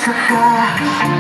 Kamusta ka?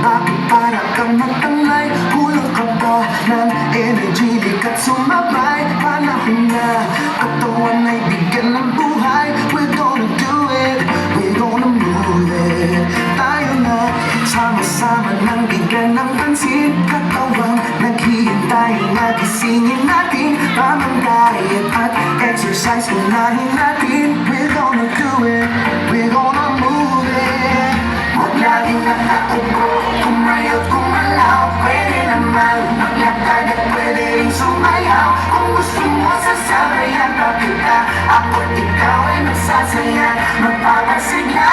Bakit para kang matangay? Kulang ka ba ng energy? Di ka't sumabay. Panahon na katawan ay bigyan ng buhay. We're gonna do it, we're gonna move it. Tayo na sama-sama nang bigyan ng pansin. Katawang naghihintay, nagisingin natin. Tamang diet at exercise, unahin natin. We're gonna do it, we're gonna move it. Huwag laging nakaupo, kumayot, kumalaw. Pwede naman maglakad at pwede rin sumayaw. Kung gusto mo sasabayan pa kita, ako't ikaw ay magsasaya, magpapasigla.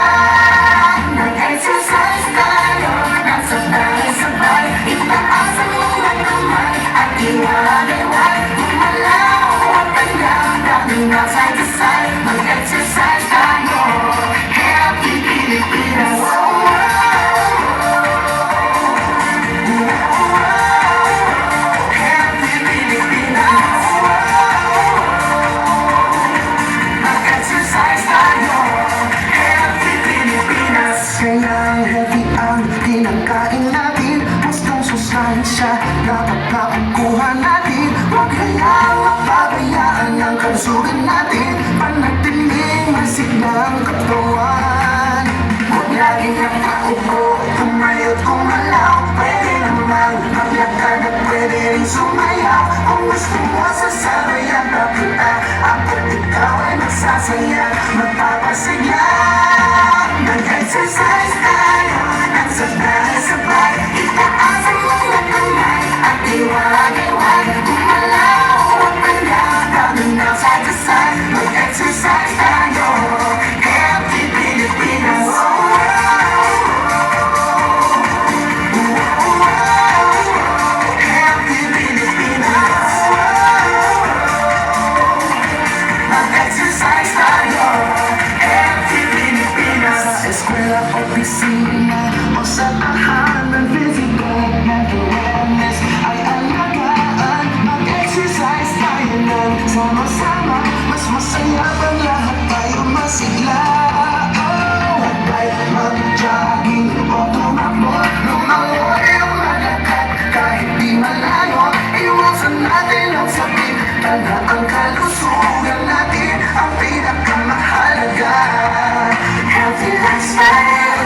Nag-exercise tayo, nang sabay-sabay. Itaas ang mga kamay at iwalay-walay. Gumalaw at hanggang daming na side to side. Mag-exercise tayo, Happy Pilipinas. Happy Pilipinas. Mag-exercise tayo, Happy Pilipinas. Kaya healthy ang kinakain natin. Gustong sustansya dapat nakukuha natin. Huwag kayang mapabayaan ang kalusugan natin. Panatiling masiglang katawan. Huwag laging nakaupo, kumayot, kumalaw. Pwede naman maglakad at pwede rin sumayaw. Kung gusto mo sasabayan pa kita, ako't ikaw ay magsasaya, magpapasigla. Mag-exercise tayo, nang sabay-sabay. Itaas ang mga kamay at iwalay-walay. Gumalaw at hanggang daming na side to side. Mag-exercise tayo, Happy Pilipinas. Happy Pilipinas. Mag-exercise tayo, Happy Pilipinas. Sa eskwela, opisina o sa tahanan, physical mental wellness ay alagaan. Mag-exercise tayo ng sama-sama. Mas masaya pang lahat tayo masigla. Huwag mag-jogging o tumakbo, lumangoy o malakad kahit di malayo. Iwasan natin ang sakit, tanda ang kalusugan natin ang pinakamahalaga. Healthy lifestyle,